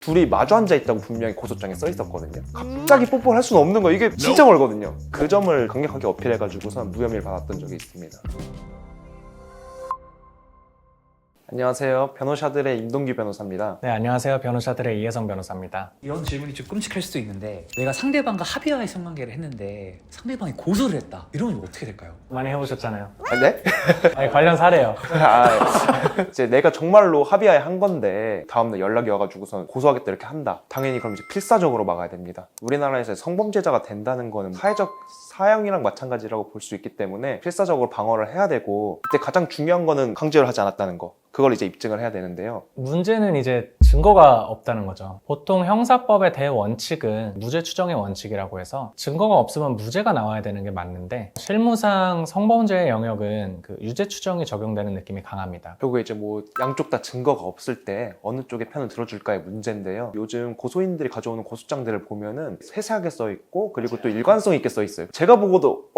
둘이 마주 앉아 있다고 분명히 고소장에 써 있었거든요. 갑자기 뽀뽀를 할 수는 없는 거예요. 이게 진짜 멀거든요. 그 점을 강력하게 어필해가지고선 무혐의를 받았던 적이 있습니다. 안녕하세요. 변호사들의 임동규 변호사입니다. 네, 안녕하세요. 변호사들의 이혜성 변호사입니다. 이런 질문이 좀 끔찍할 수도 있는데, 내가 상대방과 합의하에 성관계를 했는데 상대방이 고소를 했다. 이러면 어떻게 될까요? 많이 해보셨잖아요. 네? 아니, 관련 사례요. 이제 내가 정말로 합의하에 한 건데 다음날 연락이 와가지고선 고소하겠다 이렇게 한다. 당연히 그럼 이제 필사적으로 막아야 됩니다. 우리나라에서 성범죄자가 된다는 거는 사회적 사형이랑 마찬가지라고 볼 수 있기 때문에 필사적으로 방어를 해야 되고, 그때 가장 중요한 거는 강제로 하지 않았다는 거. 그걸 이제 입증을 해야 되는데요. 문제는 이제 증거가 없다는 거죠. 보통 형사법의 대원칙은 무죄 추정의 원칙이라고 해서 증거가 없으면 무죄가 나와야 되는 게 맞는데, 실무상 성범죄의 영역은 그 유죄 추정이 적용되는 느낌이 강합니다. 결국에 이제 뭐 양쪽 다 증거가 없을 때 어느 쪽의 편을 들어줄까의 문제인데요. 요즘 고소인들이 가져오는 고소장들을 보면은 세세하게 써 있고, 그리고 또 일관성 있게 써 있어요. 제가 보고도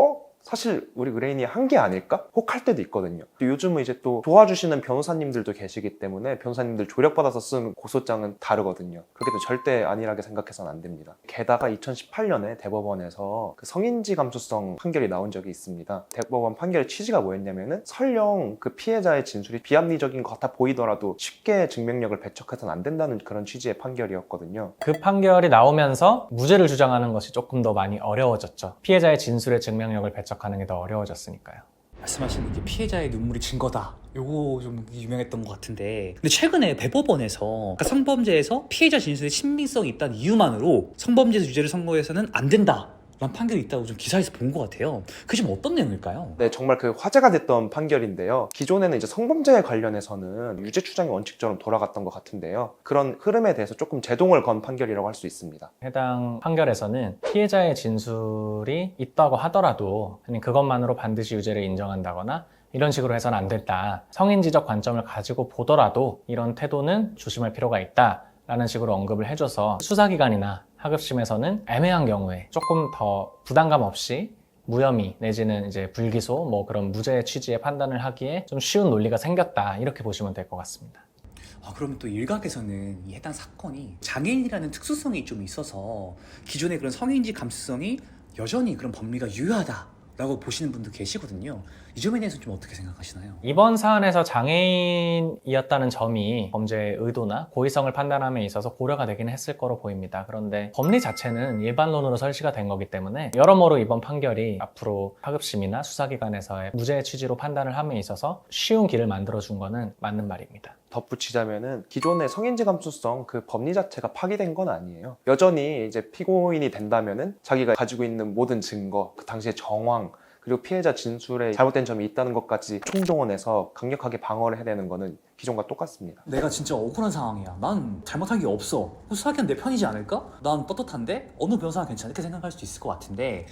사실 우리 의뢰인이 한 게 아닐까? 혹할 때도 있거든요. 요즘은 이제 또 도와주시는 변호사님들도 계시기 때문에 변호사님들 조력받아서 쓴 고소장은 다르거든요. 그렇게 또 절대 안일하게 생각해서는 안 됩니다. 게다가 2018년에 대법원에서 그 성인지 감수성 판결이 나온 적이 있습니다. 대법원 판결의 취지가 뭐였냐면은, 설령 그 피해자의 진술이 비합리적인 것 같아 보이더라도 쉽게 증명력을 배척해서는 안 된다는 그런 취지의 판결이었거든요. 그 판결이 나오면서 무죄를 주장하는 것이 조금 더 많이 어려워졌죠. 피해자의 진술의 증명력을 배척하는 게 더 어려워졌으니까요. 말씀하신 이제 피해자의 눈물이 증거다. 요거 좀 유명했던 것 같은데, 근데 최근에 대법원에서 그러니까 성범죄에서 피해자 진술에 신빙성이 있다는 이유만으로 성범죄 유죄를 선고해서는 안 된다 라는 판결이 있다고 좀 기사에서 본 것 같아요. 그게 좀 어떤 내용일까요? 네, 정말 그 화제가 됐던 판결인데요. 기존에는 이제 성범죄에 관련해서는 유죄 추정의 원칙처럼 돌아갔던 것 같은데요. 그런 흐름에 대해서 조금 제동을 건 판결이라고 할 수 있습니다. 해당 판결에서는 피해자의 진술이 있다고 하더라도 아니 그것만으로 반드시 유죄를 인정한다거나 이런 식으로 해서는 안 됐다. 성인지적 관점을 가지고 보더라도 이런 태도는 조심할 필요가 있다 라는 식으로 언급을 해줘서 수사기관이나 하급심에서는 애매한 경우에 조금 더 부담감 없이 무혐의 내지는 이제 불기소 뭐 그런 무죄 취지의 판단을 하기에 좀 쉬운 논리가 생겼다, 이렇게 보시면 될 것 같습니다. 그러면 또 일각에서는 이 해당 사건이 장애인이라는 특수성이 좀 있어서 기존의 그런 성인지 감수성이 여전히 그런 법리가 유효하다 라고 보시는 분도 계시거든요. 이 점에 대해서 좀 어떻게 생각하시나요? 이번 사안에서 장애인이었다는 점이 범죄의 의도나 고의성을 판단함에 있어서 고려가 되긴 했을 거로 보입니다. 그런데 법리 자체는 일반론으로 설치가 된 거기 때문에 여러모로 이번 판결이 앞으로 하급심이나 수사기관에서의 무죄의 취지로 판단을 함에 있어서 쉬운 길을 만들어준 거는 맞는 말입니다. 덧붙이자면은, 기존의 성인지 감수성 그 법리 자체가 파기된 건 아니에요. 여전히 이제 피고인이 된다면은 자기가 가지고 있는 모든 증거, 그 당시의 정황, 그리고 피해자 진술에 잘못된 점이 있다는 것까지 총동원해서 강력하게 방어를 해내는 거는 기존과 똑같습니다. 내가 진짜 억울한 상황이야. 난 잘못한 게 없어. 수사기관 내 편이지 않을까? 난 떳떳한데 어느 변호사가 괜찮아 이렇게 생각할 수도 있을 것 같은데,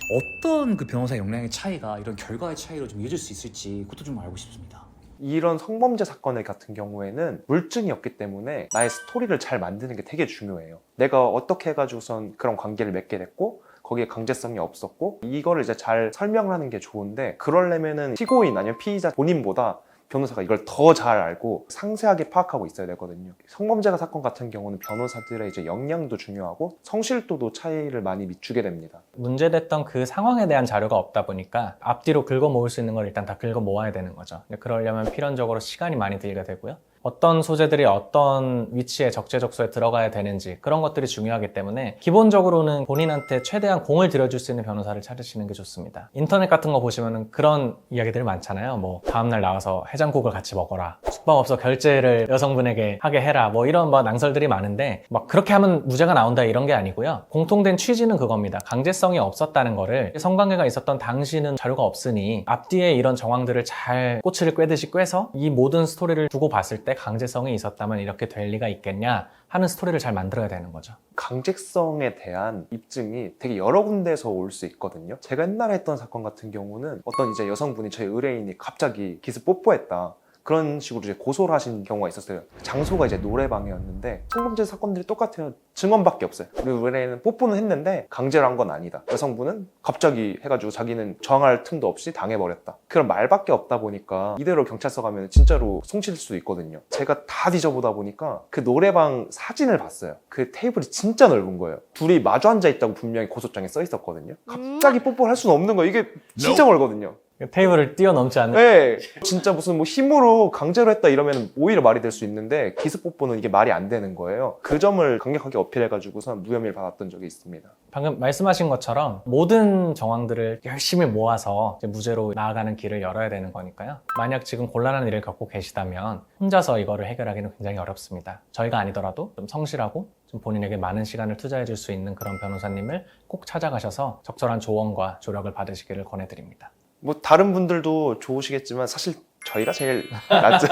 어떤 그 변호사 역량의 차이가 이런 결과의 차이로 좀 이어질 수 있을지 그것도 좀 알고 싶습니다. 이런 성범죄 사건의 같은 경우에는 물증이 없기 때문에 나의 스토리를 잘 만드는 게 되게 중요해요. 내가 어떻게 해가지고선 그런 관계를 맺게 됐고 거기에 강제성이 없었고, 이거를 이제 잘 설명을 하는 게 좋은데, 그러려면은 피고인 아니면 피의자 본인보다 변호사가 이걸 더 잘 알고 상세하게 파악하고 있어야 되거든요. 성범죄 사건 같은 경우는 변호사들의 이제 역량도 중요하고 성실도도 차이를 많이 미치게 됩니다. 문제됐던 그 상황에 대한 자료가 없다 보니까 앞뒤로 긁어 모을 수 있는 걸 일단 다 긁어 모아야 되는 거죠. 그러려면 필연적으로 시간이 많이 들게 되고요. 어떤 소재들이 어떤 위치에 적재적소에 들어가야 되는지 그런 것들이 중요하기 때문에 기본적으로는 본인한테 최대한 공을 들여줄 수 있는 변호사를 찾으시는 게 좋습니다. 인터넷 같은 거 보시면은 그런 이야기들이 많잖아요. 뭐 다음날 나와서 해장국을 같이 먹어라, 숙박업소 결제를 여성분에게 하게 해라, 뭐 이런 낭설들이 많은데 막 그렇게 하면 무죄가 나온다 이런 게 아니고요. 공통된 취지는 그겁니다. 강제성이 없었다는 거를, 성관계가 있었던 당시는 자료가 없으니 앞뒤에 이런 정황들을 잘 꼬치를 꿰듯이 꿰서 이 모든 스토리를 두고 봤을 때 강제성이 있었다면 이렇게 될 리가 있겠냐 하는 스토리를 잘 만들어야 되는 거죠. 강제성에 대한 입증이 되게 여러 군데에서 올 수 있거든요. 제가 옛날에 했던 사건 같은 경우는 어떤 이제 여성분이 저희 의뢰인이 갑자기 기습 뽀뽀했다. 그런 식으로 이제 고소를 하신 경우가 있었어요. 장소가 이제 노래방이었는데 성범죄 사건들이 똑같아요. 증언밖에 없어요. 그리고 원래는 뽀뽀는 했는데 강제로 한 건 아니다. 여성분은 갑자기 해가지고 자기는 저항할 틈도 없이 당해버렸다. 그런 말밖에 없다 보니까 이대로 경찰서 가면 진짜로 송칠 수도 있거든요. 제가 다 뒤져보다 보니까 그 노래방 사진을 봤어요. 그 테이블이 진짜 넓은 거예요. 둘이 마주 앉아있다고 분명히 고소장에 써 있었거든요. 갑자기 뽀뽀를 할 수는 없는 거예요. 이게 진짜 멀거든요. 테이블을 뛰어넘지 않는. 네, 진짜 무슨 뭐 힘으로 강제로 했다 이러면 오히려 말이 될 수 있는데 기습 뽀뽀는 이게 말이 안 되는 거예요. 그 점을 강력하게 어필해가지고선 무혐의를 받았던 적이 있습니다. 방금 말씀하신 것처럼 모든 정황들을 열심히 모아서 이제 무죄로 나아가는 길을 열어야 되는 거니까요. 만약 지금 곤란한 일을 겪고 계시다면 혼자서 이거를 해결하기는 굉장히 어렵습니다. 저희가 아니더라도 좀 성실하고 좀 본인에게 많은 시간을 투자해 줄 수 있는 그런 변호사님을 꼭 찾아가셔서 적절한 조언과 조력을 받으시기를 권해드립니다. 뭐 다른 분들도 좋으시겠지만 사실 저희가 제일 낫죠.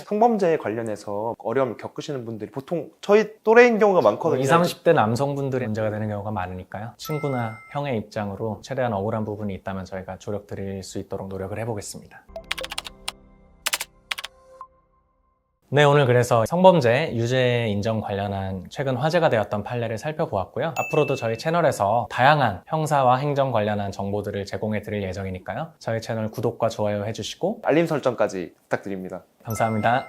성범죄 관련해서 어려움을 겪으시는 분들이 보통 저희 또래인 경우가 많거든요. 20, 30대 남성분들이 문제가 되는 경우가 많으니까요. 친구나 형의 입장으로 최대한 억울한 부분이 있다면 저희가 조력 드릴 수 있도록 노력을 해보겠습니다. 네, 오늘 그래서 성범죄 유죄 인정 관련한 최근 화제가 되었던 판례를 살펴보았고요. 앞으로도 저희 채널에서 다양한 형사와 행정 관련한 정보들을 제공해 드릴 예정이니까요. 저희 채널 구독과 좋아요 해주시고 알림 설정까지 부탁드립니다. 감사합니다.